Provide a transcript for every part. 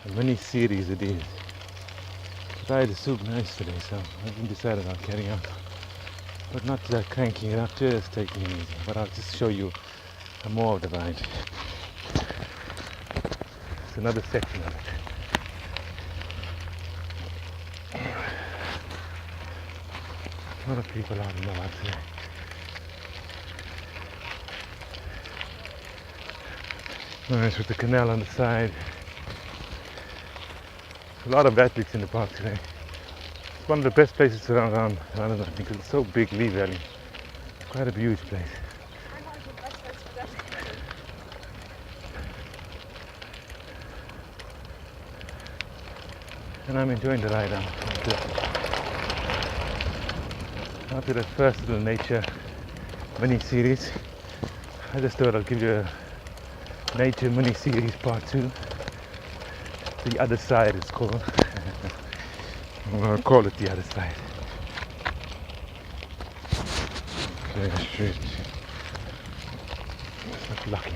a mini series it is. But I had the soup nice today, so I decided I'll carry on. But not cranking it up, just taking it easy. But I'll just show you more of the ride. It's another section of it. A lot of people out in the wild today. Nice with the canal on the side. A lot of athletes in the park today. It's one of the best places to run around London, I think, because it's so big, Lee Valley. Quite a huge place. And I'm enjoying the ride after that first little nature mini series. I just thought I'll give you a nature mini series part 2. The other side is called. I'll call it the other side. Okay, straight. It's not lucky.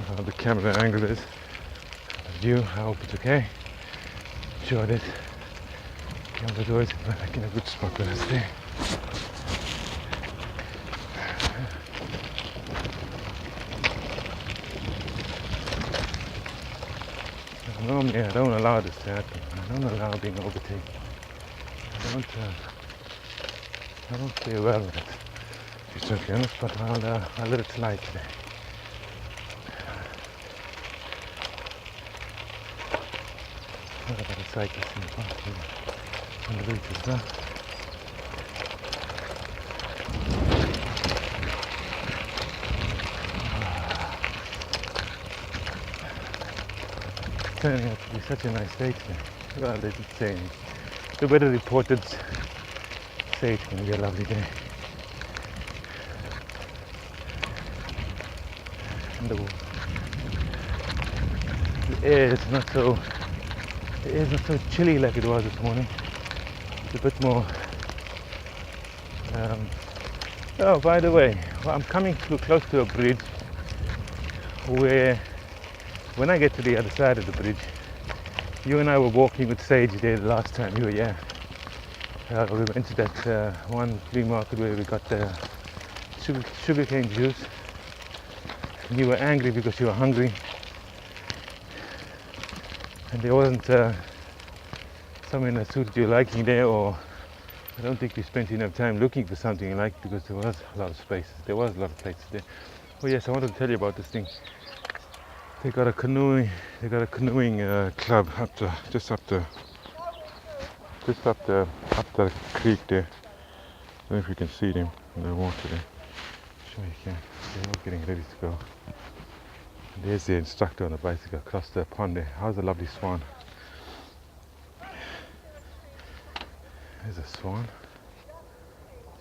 How the camera angle is. The view, I hope it's okay. Sure it is. Camera doors, but I in a good spot where I stay. Normally I don't allow this to happen. I don't allow being overtaken. I don't play well with it, to be totally honest, but I'll let it slide today. What about a cyclist in the park here? On the route as well. It's turning out to be such a nice day today. Well, they did say the weather reported say it's going to be a lovely day. And the air is not so chilly like it was this morning. It's a bit more. Oh, by the way, I'm coming close to a bridge where, when I get to the other side of the bridge, you and I were walking with Sage there the last time you were here. We went to that one flea market where we got the sugarcane juice. And you were angry because you were hungry. And there wasn't something that suited your liking there, or I don't think you spent enough time looking for something you liked because there was a lot of spaces. There was a lot of places there. Oh yes, I wanted to tell you about this thing. They got a canoeing club just up the creek there. I don't know if you can see them in the water there. Sure you can. They're all getting ready to go. And there's the instructor on the bicycle across the pond there. How's the lovely swan? There's a swan.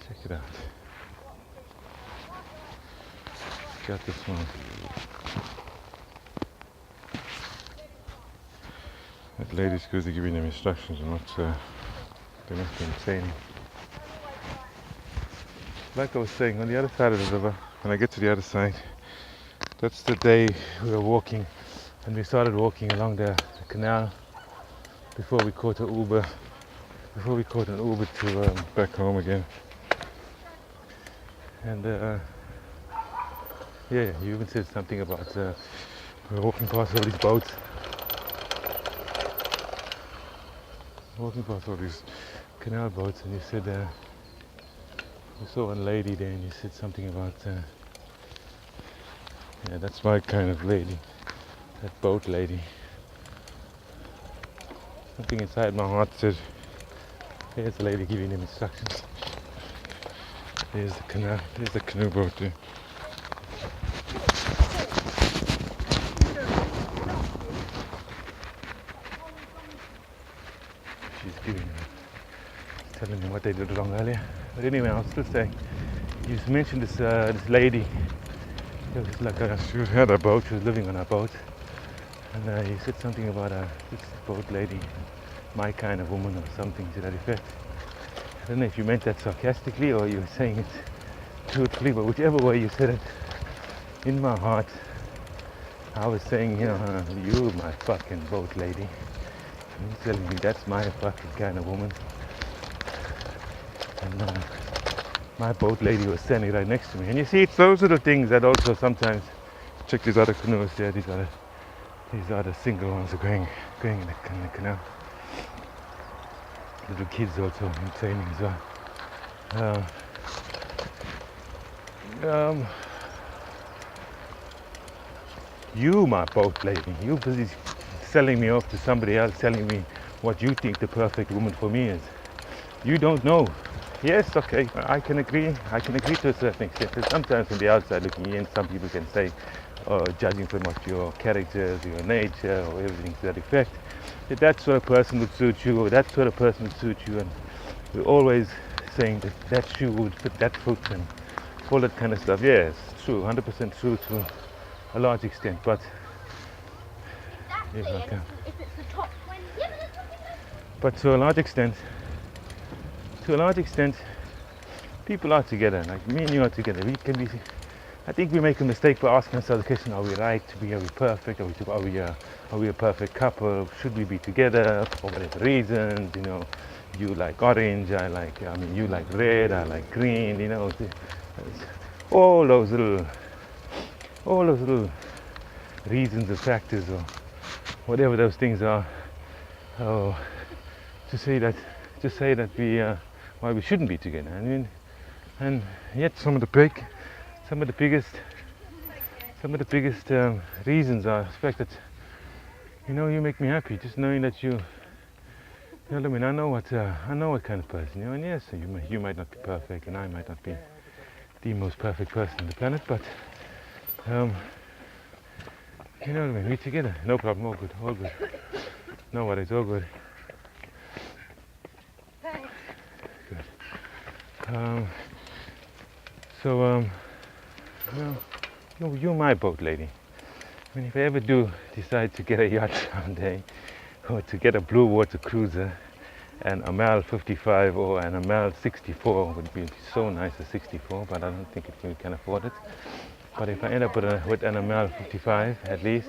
Check it out. Got the swan. That lady's busy giving them instructions on what they're not going to say anything. Like I was saying, on the other side of the river, when I get to the other side, that's the day we were walking, and we started walking along the canal before we caught an Uber. Before we caught an Uber to back home again. And yeah, you even said something about we were walking past all these boats. Walking past all these canal boats, and you said you saw one lady there, and you said something about yeah, that's my kind of lady, that boat lady. Something inside my heart said, here's the lady giving him instructions. There's the canal, there's the canoe boat there. She's telling me what they did wrong earlier. But anyway, I was still saying, you mentioned this lady. It was like she had a boat, she was living on a boat. And you said something about this boat lady, my kind of woman or something to that effect. I don't know if you meant that sarcastically or you were saying it truthfully, but whichever way you said it, in my heart, I was saying, you my fucking boat lady. You're telling me that's my fucking kind of woman. And my boat lady was standing right next to me. And you see, it's those little things that also sometimes, check these other canoes there, these are the single ones are going in the canal. Little kids also in training as well. You, my boat lady, you busy selling me off to somebody else, telling me what you think the perfect woman for me is. You don't know. Yes, okay, I can agree to a certain extent. Sometimes from the outside looking in, some people can say, judging from what your character is, your nature, or everything to that effect, that sort of person would suit you, or that sort of person would suit you, and we're always saying that shoe would fit that foot and all that kind of stuff. Yes, true, 100% true to a large extent, but if it's the top 20, but to a large extent, people are together. Like me and you are together. We can be. I think we make a mistake by asking ourselves the question: Are we right? Are we perfect? Are we a perfect couple? Should we be together for whatever reasons? You like orange. You like red. I like green. All those little reasons or factors or whatever those things are. Oh, to say that why we shouldn't be together. I mean, and yet some of the biggest reasons are the fact that you make me happy. Just knowing that you know what I mean. I know what kind of person you are. And yes, you might not be perfect, and I might not be the most perfect person on the planet, but you know what I mean. We're together, no problem, all good. No worries, all good. Good. You're my boat lady. I mean, if I ever do decide to get a yacht someday, or to get a blue water cruiser, an Amal 55 or an Amal 64 would be so nice, a 64, but I don't think we can afford it. But if I end up with an Amal 55, at least,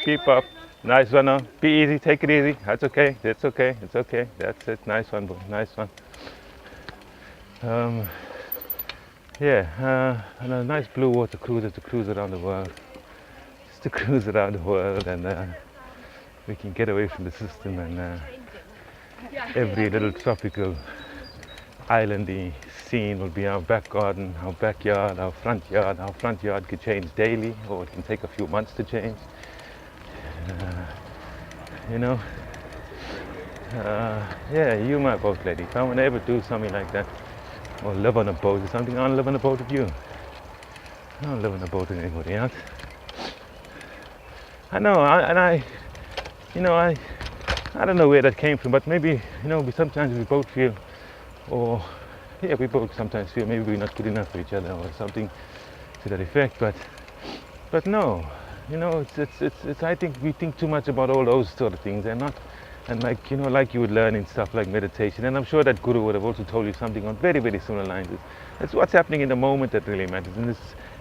keep up. Nice one, now. Be easy, take it easy. That's okay, it's okay. That's it, nice one, boy, nice one. And a nice blue water cruiser to cruise around the world. Just to cruise around the world, and we can get away from the system, and every little tropical islandy scene will be our back garden, our backyard, our front yard. Our front yard could change daily, or it can take a few months to change. You my boat lady. If I want to ever do something like that, or live on a boat or something, I'll live on a boat with you. I don't live on a boat with anybody else. I know, I don't know where that came from, but maybe, sometimes we both feel, we both sometimes feel maybe we're not good enough for each other or something to that effect, but no, it's I think we think too much about all those sort of things, like you would learn in stuff like meditation, and I'm sure that guru would have also told you something on very, very similar lines. It's what's happening in the moment that really matters,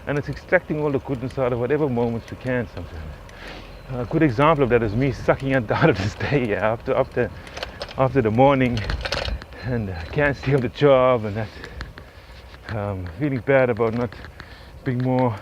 and it's extracting all the goodness out of whatever moments we can sometimes. A good example of that is me sucking it out of this day after the morning, and can't stay on the job, and that feeling bad about not being more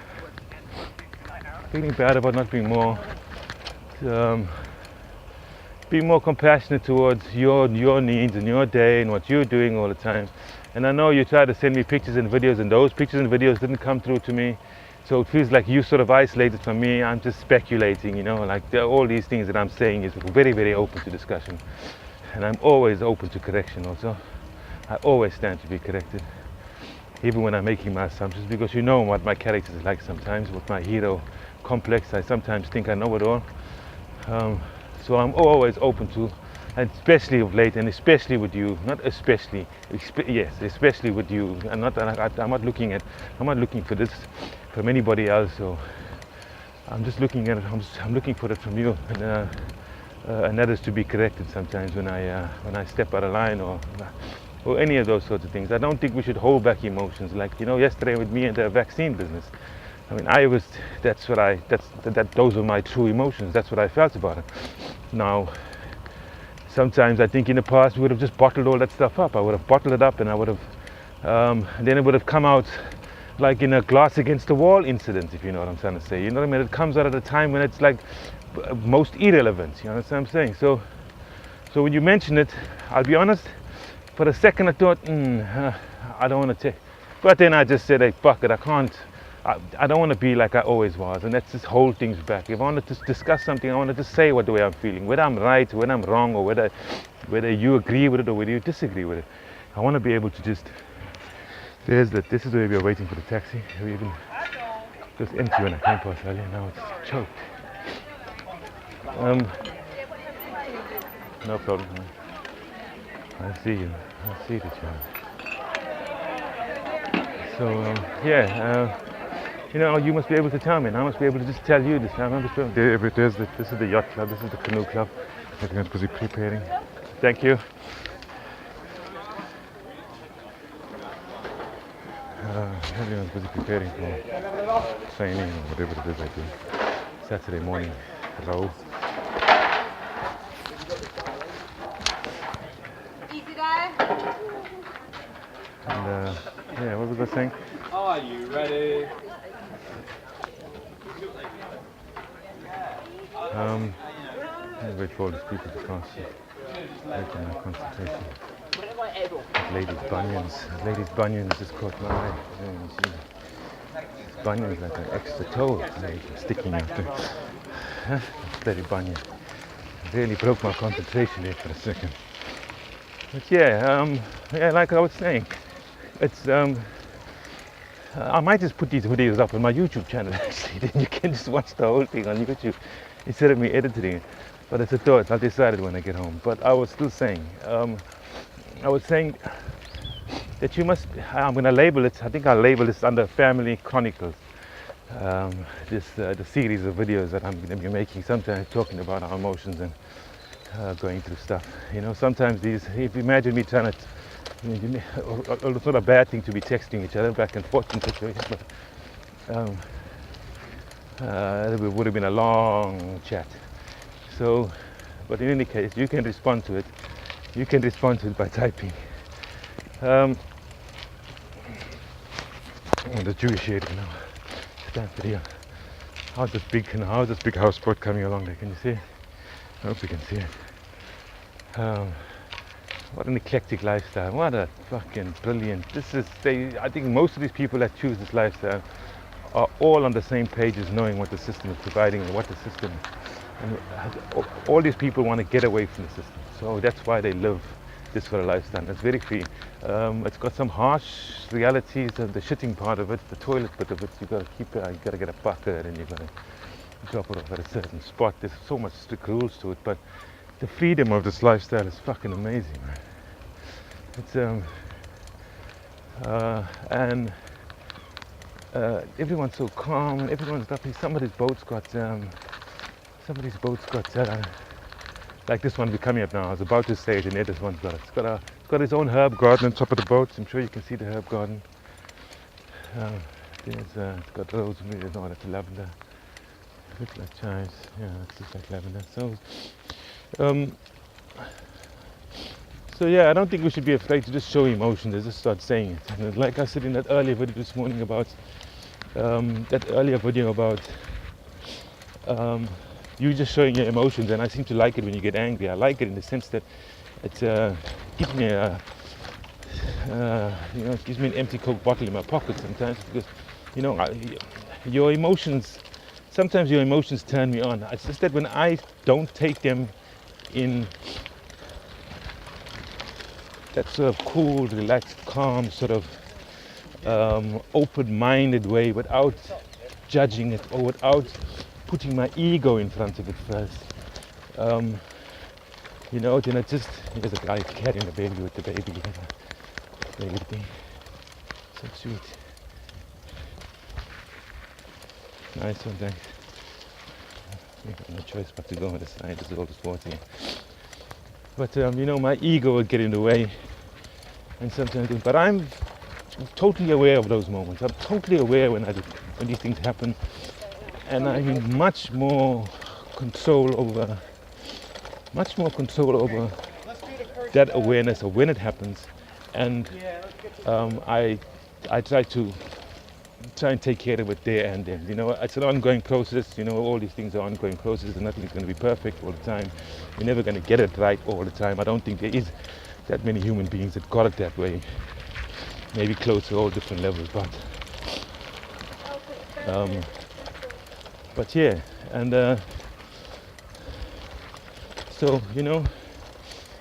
being more compassionate towards your needs and your day and what you're doing all the time. And I know you try to send me pictures and videos, and those pictures and videos didn't come through to me. So it feels like you sort of isolated from me. I'm just speculating, like all these things that I'm saying is very, very open to discussion. And I'm always open to correction also. I always stand to be corrected, even when I'm making my assumptions, because you know what my character is like sometimes, with my hero complex. I sometimes think I know it all. So I'm always open to, and especially of late, and especially with you, not especially, yes, especially with you. I'm not looking for this from anybody else. So I'm just looking at it. I'm looking for it from you, and that is to be corrected sometimes when I step out of line or any of those sorts of things. I don't think we should hold back emotions. Like yesterday with me and the vaccine business, I mean, those are my true emotions. That's what I felt about it. Now, sometimes I think in the past we would have just bottled all that stuff up. I would have bottled it up, and I would have, then it would have come out like in a glass against the wall incident, if you know what I'm trying to say. You know what I mean? It comes out at a time when it's like most irrelevant. You know what I'm saying? So when you mention it, I'll be honest. For a second, I thought, I don't want to take. But then I just said, hey, fuck it, I can't. I don't want to be like I always was, and let's just hold things back. If I want to discuss something, I want to just say what the way I'm feeling, whether I'm right, whether I'm wrong, or whether you agree with it or whether you disagree with it. I want to be able to just. This is where we are waiting for the taxi. We even just empty when I came past earlier. Now it's choked. No problem. I see you. I see the child. So you must be able to tell me, and I must be able to just tell you this. This is the yacht club. This is the canoe club. Everyone's busy preparing. Thank you. Everyone's busy preparing for training or whatever it is I do. Saturday morning row. Easy there. And what was I saying? Are you ready? I wait for all these people to cross. Making my concentration. Ladies' bunions just caught my eye. These bunions like an extra toe sticking out there. Steady bunion. Really broke my concentration there for a second. But like I was saying, it's I might just put these videos up on my YouTube channel actually. Then you can just watch the whole thing on YouTube instead of me editing it. But it's a thought. I'll decide it when I get home. But I was still saying, that you must. I'm going to label it. I think I'll label this under Family Chronicles. The series of videos that I'm going to be making. Sometimes talking about our emotions and going through stuff. You know, sometimes if you imagine me trying to. It's not a bad thing to be texting each other back and forth in situations, but it would have been a long chat. So, but in any case, you can respond to it. You can respond to it by typing. The Jewish area now. Stand video. How's this big houseboat coming along there? Can you see it? I hope you can see it. What an eclectic lifestyle. What a fucking brilliant. I think most of these people that choose this lifestyle are all on the same page as knowing what the system is providing and what the system. And all these people want to get away from the system. So that's why they live this sort of lifestyle. It's very free. It's got some harsh realities of the shitting part of it, the toilet bit of it. You got to keep it. You got to get a bucket and you got to drop it off at a certain spot. There's so much strict rules to it, but the freedom of this lifestyle is fucking amazing, man. It's and everyone's so calm. Everyone's lovely. Somebody's boat's got like this one we're coming up now. I was about to say it, and this one's got it. It's got its own herb garden on top of the boat. I'm sure you can see the herb garden. It's got rosemary. There's no, that's lavender. Looks like chives. Yeah, it looks like lavender. So yeah, I don't think we should be afraid to just show emotion. Just start saying it. And like I said in that earlier video this morning about you just showing your emotions, and I seem to like it when you get angry. I like it in the sense that it gives me it gives me an empty Coke bottle in my pocket sometimes, because your emotions. Sometimes your emotions turn me on. It's just that when I don't take them in that sort of cool, relaxed, calm, sort of open-minded way, without judging it or without putting my ego in front of it first, then it just, there's a guy carrying a baby with the baby thing. So sweet. Nice one, thanks. I've got no choice but to go on the side. There's all this water here. But my ego will get in the way, and sometimes. But I'm totally aware of those moments. I'm totally aware when I when these things happen, and I mean much more control over that awareness of when it happens, and I try and take care of it there and then. You know, it's an ongoing process. You know, all these things are ongoing processes, and nothing's going to be perfect all the time. You're never going to get it right all the time. I don't think there is that many human beings that got it that way. Maybe close to all different levels, but yeah, and so you know,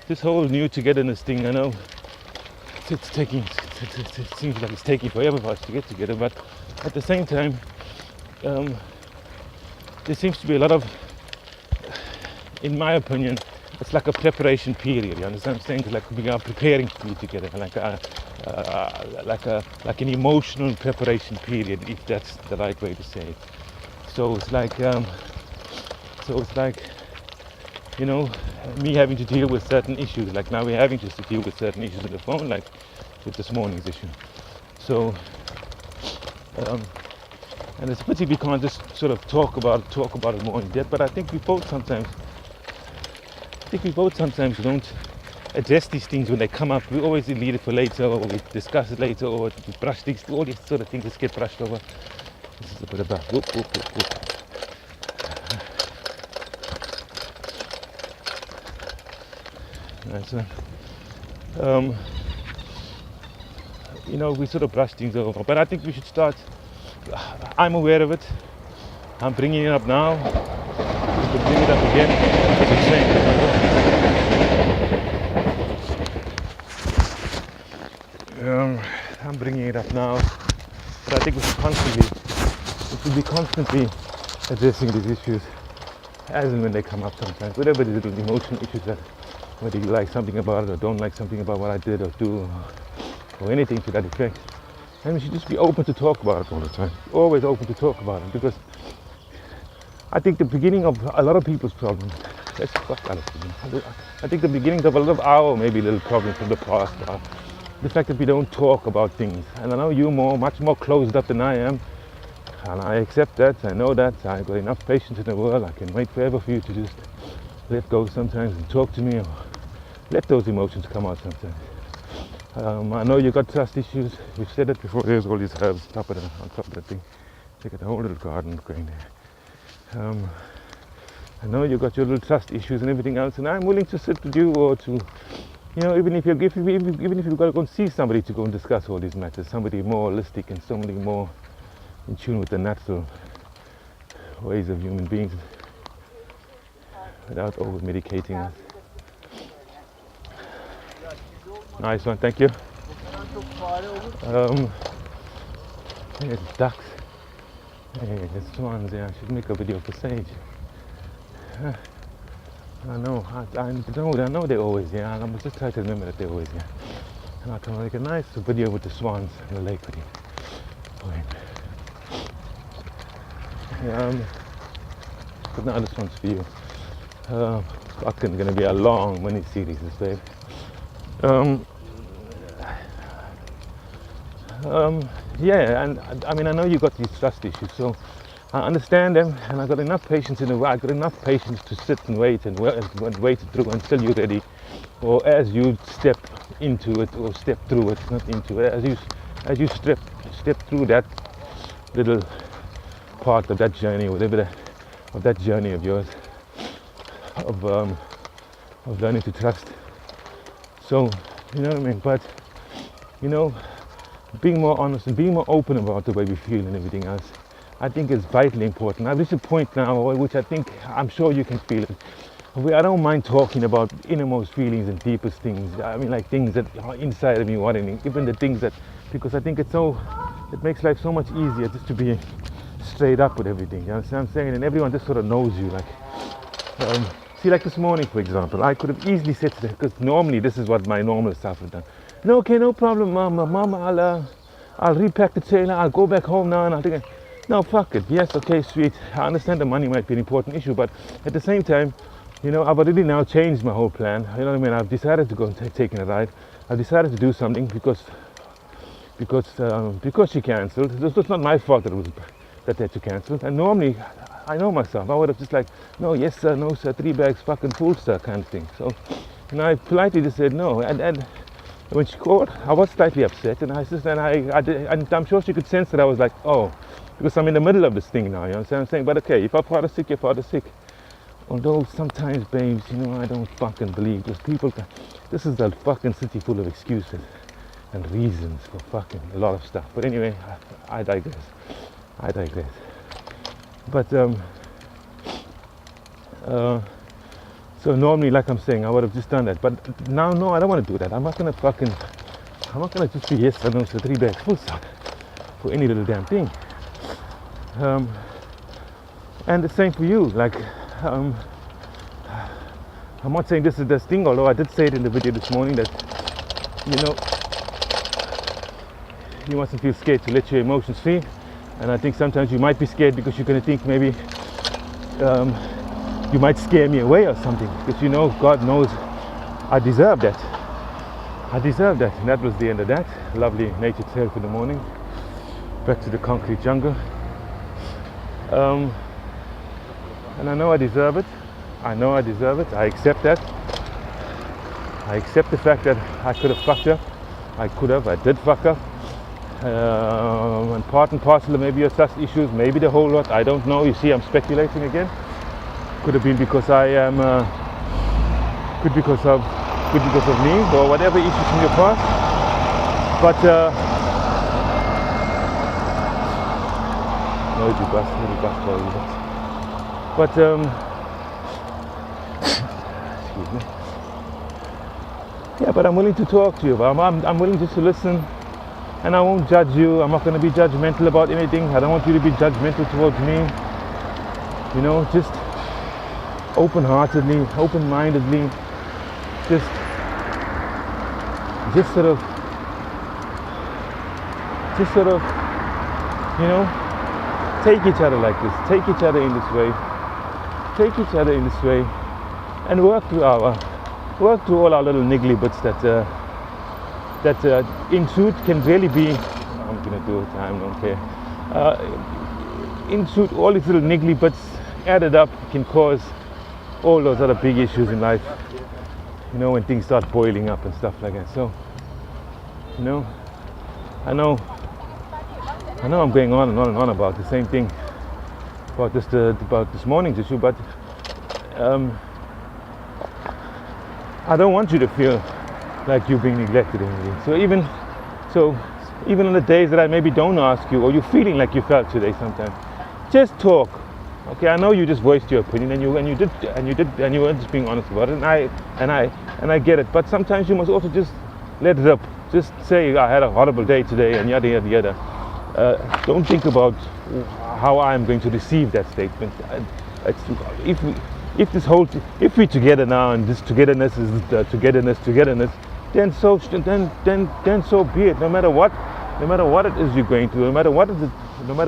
this whole new togetherness thing. I know it seems like it's taking forever for us to get together, but at the same time, there seems to be a lot of, in my opinion, it's like a preparation period. You understand what I'm saying? It's like we are preparing to be together, like an emotional preparation period, if that's the right way to say it. So it's like, you know, me having to deal with certain issues. Like now we're having to deal with certain issues on the phone, like with this morning's issue. So, and it's a pity we can't just sort of talk about it more in depth. But I think we both sometimes don't address these things when they come up. We always leave it for later, or we discuss it later, or we brush things. All these sort of things just get brushed over. This is a bit about whoop. Nice one. You know, we sort of brush things over, but I think we should start. I'm aware of it. I'm bringing it up now. We could bring it up again as a change. I'm bringing it up now, but I think we should be constantly addressing these issues as and when they come up sometimes. Whatever the little emotional issues that, whether you like something about it or don't like something about what I did or do, or anything to that effect. And we should just be open to talk about it all the time. Always open to talk about it, because I think the beginning of a lot of people's problems, I think the beginnings of a lot of our maybe little problems from the past are the fact that we don't talk about things. And I know you're much more closed up than I am, and I accept that. I know that. I've got enough patience in the world. I can wait forever for you to just let go sometimes and talk to me, or let those emotions come out sometimes. I know you got trust issues. You've said it before. There's all these herbs on top of that thing. They got a whole little garden going there. I know you got your little trust issues and everything else, and I'm willing to sit with you, or to, you know, even if you've got to go and see somebody to go and discuss all these matters, somebody more holistic and somebody more in tune with the natural ways of human beings, without over medicating us. Nice one, thank you. There's ducks. Hey, there's swans there. I should make a video for Sage. I know they're always here. I'm just trying to remember that they're always here. And I can make a nice video with the swans in the lake with you. But now this one's for you. It's going to be a long mini series, this babe. Yeah, and I mean, I know you got these trust issues, so I understand them, and I've got enough patience in the way. I've got enough patience to sit and wait wait through until you're ready, or as you step into it, or step through it, not into it. As you step through that little part of that journey, of that journey of yours, of learning to trust. So, you know what I mean? But, you know, being more honest and being more open about the way we feel and everything else, I think is vitally important. I've reached a point now which I'm sure you can feel it. I don't mind talking about innermost feelings and deepest things. I mean, like things that are inside of me, even the things that, because I think it makes life so much easier just to be straight up with everything. You understand what I'm saying? And everyone just sort of knows you. Like, see, like this morning, for example, I could have easily said to them, because normally this is what my normal self would have done. No, okay, no problem, Mama, I'll repack the trailer, I'll go back home now, and I'll take it. No, fuck it. Yes, okay, sweet. I understand the money might be an important issue, but at the same time, you know, I've already now changed my whole plan. You know what I mean? I've decided to go and take a ride. I've decided to do something because she cancelled. This was not my fault that that they had to cancel. And normally, I know myself, I would have just like, no, yes sir, no sir, 3 bags fucking full sir, kind of thing. So, and I politely just said no. And when she called, I was slightly upset, and and I'm sure she could sense that I was like, oh, because I'm in the middle of this thing now, you know what I'm saying? But okay, if our father's sick, your father's sick. Although sometimes, babes, you know, I don't fucking believe this. This is a fucking city full of excuses and reasons for fucking a lot of stuff. But anyway, I digress. But so normally, like I'm saying, I would have just done that. But now, no, I don't want to do that. I'm not gonna just be yes or no to 3 bags full stuff for any little damn thing. And the same for you. Like, I'm not saying this is the thing, although I did say it in the video this morning that, you know, you mustn't feel scared to let your emotions free. And I think sometimes you might be scared because you're going to think maybe you might scare me away or something, because you know, God knows I deserve that. And that was the end of that. Lovely nature trail for the morning. Back to the concrete jungle. And I know I deserve it. I accept that. I accept the fact that I could have fucked up. I did fuck up. And part and parcel of maybe your trust issues, maybe the whole lot, I don't know. You see, I'm speculating again. Could have been because I am, could because of me, or whatever issues from your past. But noisy bus, little bus boy. But excuse me. Yeah, but I'm willing to talk to you. I'm willing just to listen, and I won't judge you. I'm not going to be judgmental about anything. I don't want you to be judgmental towards me. You know, just open-heartedly, open-mindedly, just sort of, you know, take each other like this, take each other in this way, and work through all our little niggly bits that in truth can really be, I'm gonna do it, I don't care. In truth, all these little niggly bits added up can cause all those other big issues in life, you know, when things start boiling up and stuff like that. So, you know, I know I'm going on and on and on about the same thing about this morning's issue, but I don't want you to feel like you're being neglected or anything. So even on the days that I maybe don't ask you, or you're feeling like you felt today sometimes, just talk. Okay, I know you just voiced your opinion, and you were just being honest about it, and I get it. But sometimes you must also just let it up. Just say, I had a horrible day today, and yada yada yada. Don't think about how I'm going to receive that statement. If we're together now, and this togetherness is togetherness, then so be it. No matter what it is you're going through, no matter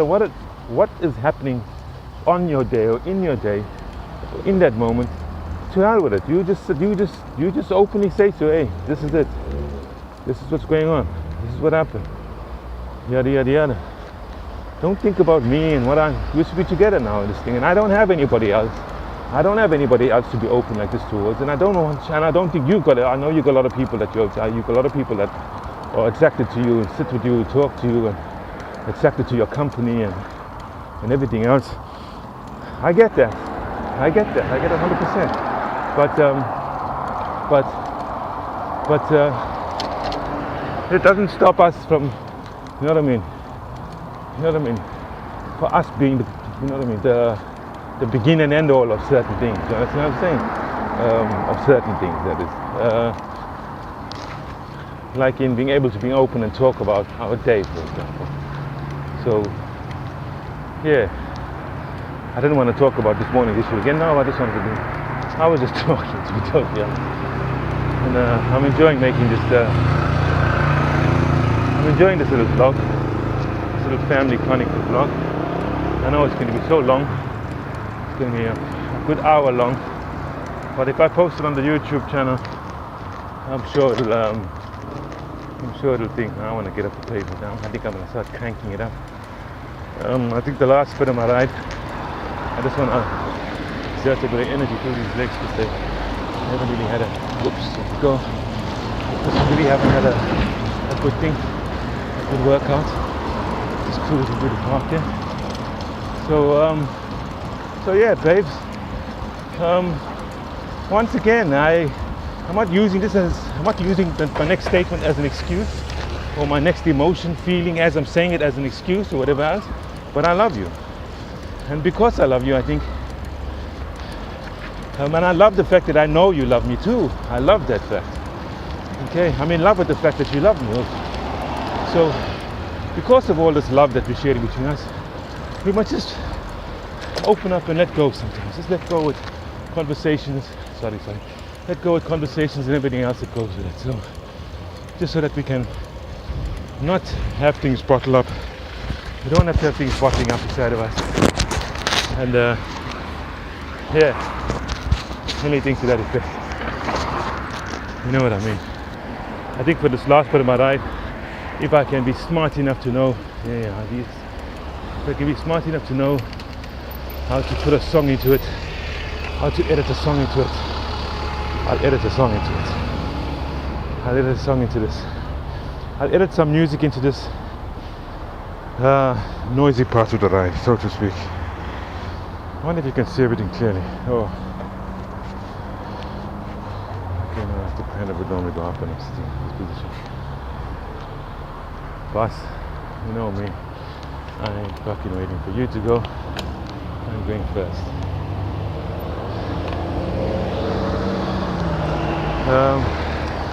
what is happening on your day or in your day, in that moment, to hell with it. You just openly say to, hey, this is it. This is what's going on. This is what happened. Yada yada yada. Don't think about me and we should be together now in this thing, and I don't have anybody else. I don't have anybody else to be open like this towards, and I don't think you've got it. I know you've got a lot of people that you've got a lot of people that are attracted to you and sit with you, talk to you, and attracted to your company and everything else. I get that. I get 100%. But it doesn't stop us from, you know what I mean? For us being the begin and end all of certain things. You know what I'm saying? Of certain things, that is. Like in being able to be open and talk about our day, for example. So, yeah. I didn't want to talk about this morning's issue again. No, I was just talking, to be totally honest. And I'm enjoying making this. I'm enjoying this little vlog, this little family chronicle vlog. I know it's going to be so long. It's going to be a good hour long. But if I post it on the YouTube channel, I'm sure it'll think, I want to get up the paper now. I think I'm going to start cranking it up. I think the last bit of my ride, I just want to exert a bit of energy through these legs because they haven't really had a, whoops, there we go. Just really haven't had a good thing, a good workout. Just cruising through the park here. So yeah, babes. Once again, I'm not using this as, I'm not using my next statement as an excuse or my next emotion, feeling as I'm saying it as an excuse or whatever else, but I love you. And because I love you, I think, and I love the fact that I know you love me too. I love that fact. Okay, I'm in love with the fact that you love me also. So, because of all this love that we're sharing between us, we must just open up and let go sometimes. Just let go with conversations. Let go with conversations and everything else that goes with it. So, just so that we can not have things bottled up. We don't have to have things bottling up inside of us. And yeah, many things to that effect. You know what I mean? I think for this last bit of my ride, if I can be smart enough to know, if I can be smart enough to know how to put a song into it, how to edit a song into it, I'll edit a song into it. I'll edit a song into this. I'll edit some music into this noisy part of the ride, so to speak. I wonder if you can see everything clearly. Oh. Okay, now I have to kind of normally go up and sit in this position. Boss, you know me. I ain't fucking waiting for you to go. I'm going first.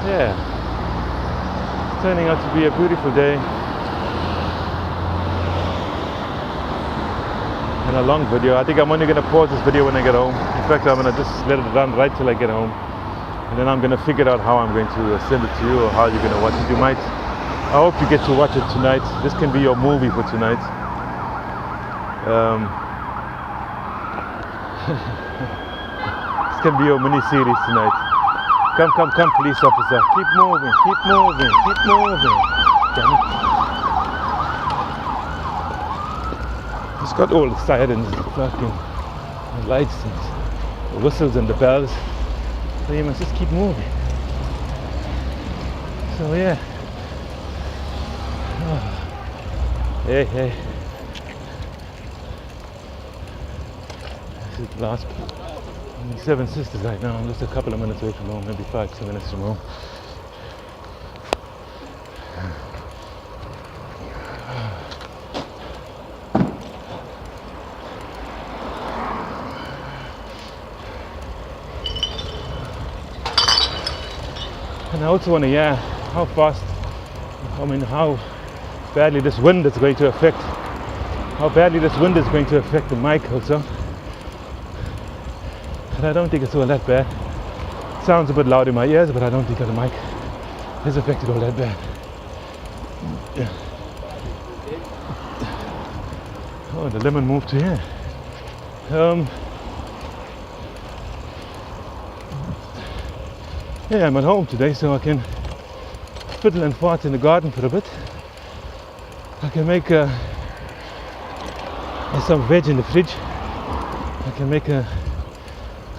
Yeah. It's turning out to be a beautiful day. And a long video. I think I'm only going to pause this video when I get home. In fact, I'm going to just let it run right till I get home. And then I'm going to figure out how I'm going to send it to you or how you're going to watch it. I hope you get to watch it tonight. This can be your movie for tonight. This can be your mini-series tonight. Come, police officer. Keep moving. Damn it. It's got all the sirens, the fucking lights and the whistles and the bells. So you must just keep moving. So yeah. Oh. Hey. This is the last. I'm in Seven Sisters right now. I'm just a couple of minutes away from home, maybe 5-10 minutes from home. And I also want to hear how badly this wind is going to affect the mic also. And I don't think it's all that bad. It sounds a bit loud in my ears, but I don't think the mic is affected all that bad. Yeah. Oh, the lemon moved to here. Yeah, I'm at home today, so I can fiddle and fart in the garden for a bit. I can make there's some veg in the fridge.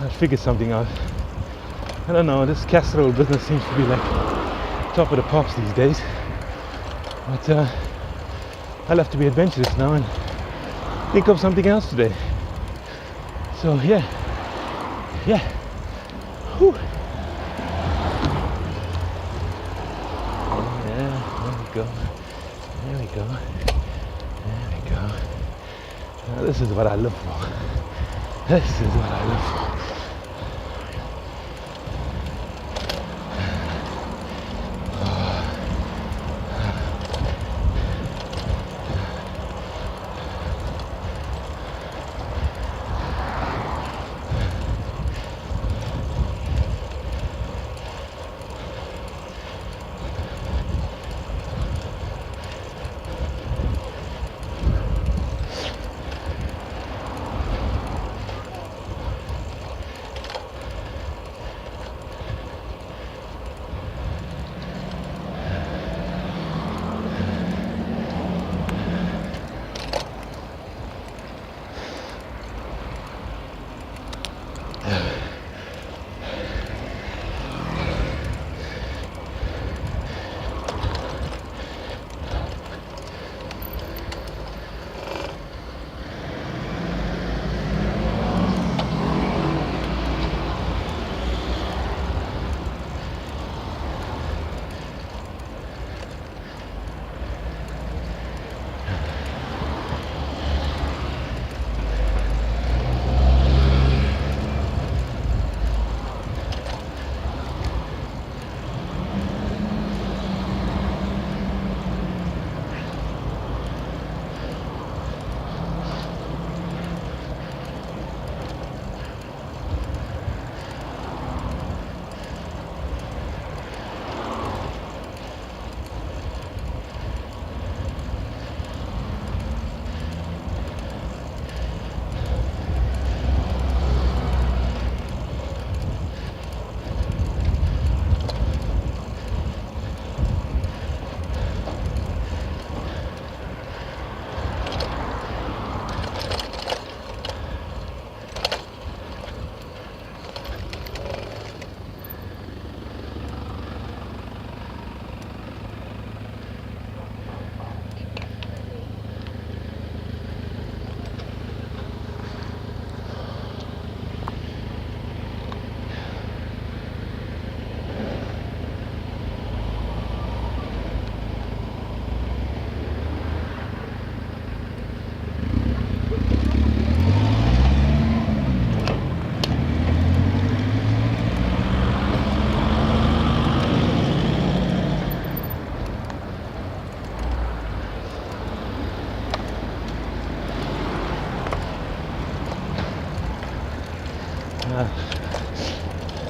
I'll figure something out. I don't know, this casserole business seems to be like top of the pops these days. But I'll have to be adventurous now and think of something else today. So yeah. Whew. There we go. Now this is what I live for.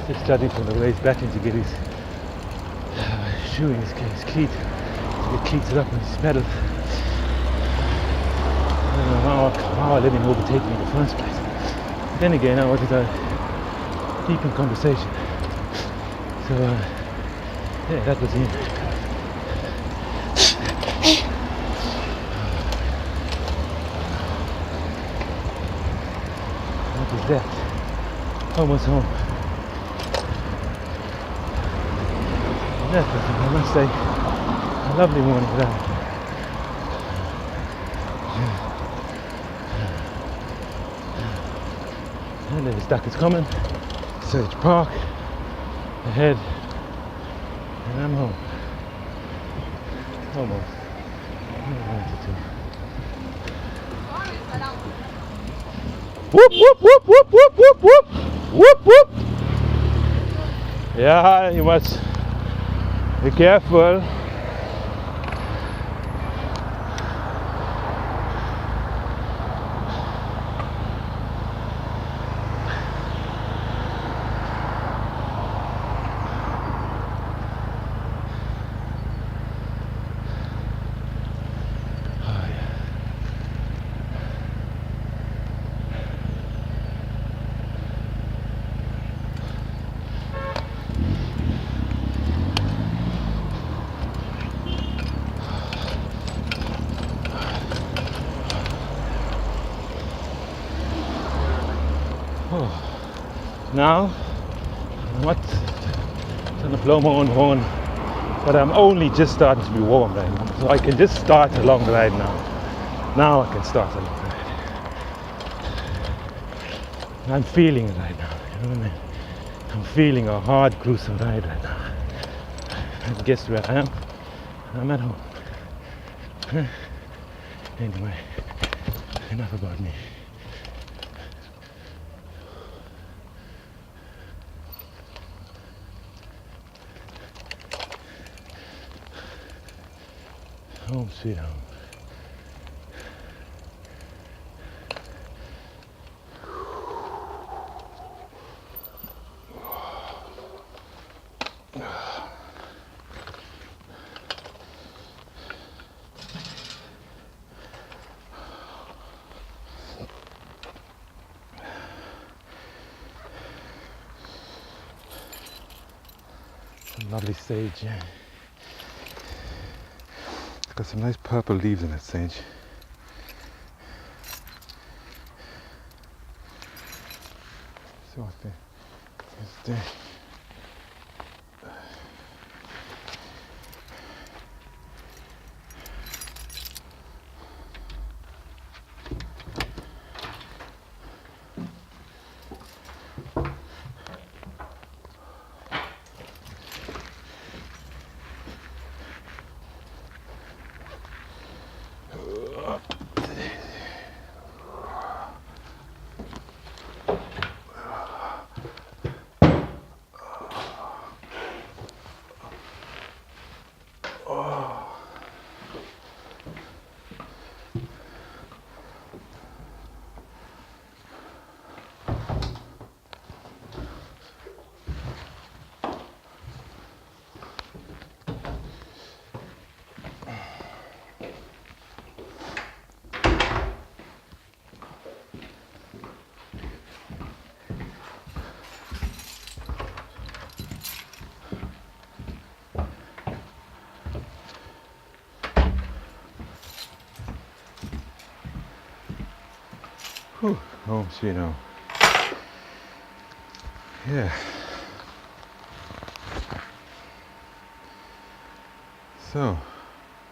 Just starting from the waist back into get his shoe in his cleat, to get cleated up on his pedals. I don't know how I let him overtake me in the first place. But then again, I was deep in conversation. So yeah, that was him. What was that? Almost home. That was, I must say, a lovely morning ride. And then the duck is coming. Sage Park ahead, and I'm home. Almost. Whoop whoop whoop whoop whoop whoop whoop whoop whoop. Yeah, you must be careful. Now, I'm not trying to blow my own horn, but I'm only just starting to be warm right now. So I can just start a long ride now. Now I can start a long ride. I'm feeling it right now, you know what I mean? I'm feeling a hard gruesome ride right now. And guess where I am? I'm at home. Anyway, enough about me. Home sweet home. Some lovely sage, yeah. Got some nice purple leaves in that sage. sorte. Este. Whew, home sweet home. Yeah. So,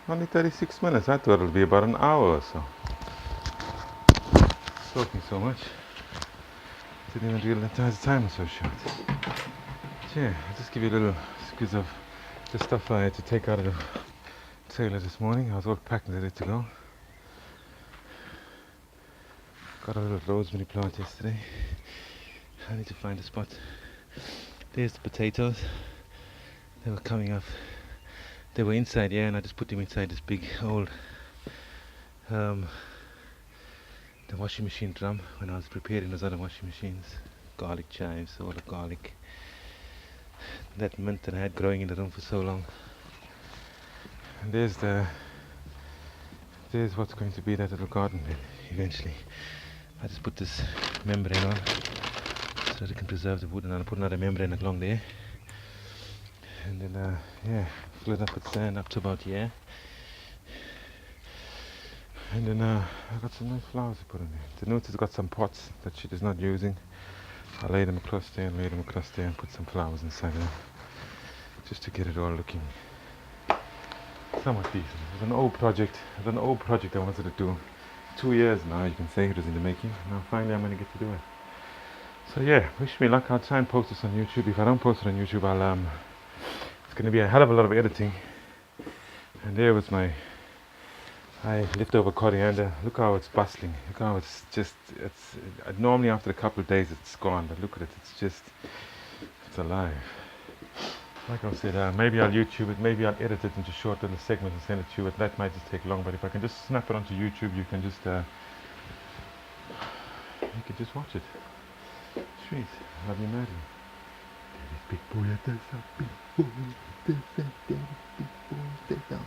only 36 minutes. I thought it would be about an hour or so. Talking so much. Didn't even realize the time was so short. Yeah, I'll just give you a little squeeze of the stuff I had to take out of the trailer this morning. I was all packed and ready to go. Got a little rosemary plant yesterday. I need to find a spot. There's the potatoes. They were coming up. They were inside here, and I just put them inside this big old the washing machine drum when I was preparing those other washing machines. Garlic chives, all the garlic. That mint that I had growing in the room for so long. And there's what's going to be that little garden bed eventually. I just put this membrane on so that it can preserve the wood, and I'll put another membrane along there. And then yeah, fill it up with sand up to about here. And then I got some nice flowers to put in there. The note has got some pots that she is not using. I'll lay them across there and lay them across there and put some flowers inside of them, just to get it all looking somewhat decent. It was an old project. I wanted to do. 2 years now, you can say, it was in the making. Now finally I'm going to get to do it. So yeah, wish me luck. I'll try and post this on YouTube. If I don't post it on YouTube, it's going to be a hell of a lot of editing. And there was my leftover coriander. Look how it's bustling. Look how it's normally after a couple of days it's gone, but look at it, it's alive. Like I said, maybe I'll YouTube it, maybe I'll edit it into short little segments and send it to you, but that might just take long. But if I can just snap it onto YouTube, you can just watch it. Sweet. Love you madly. Daddy's big boy at the big boy. Daddy's big boy, stay down.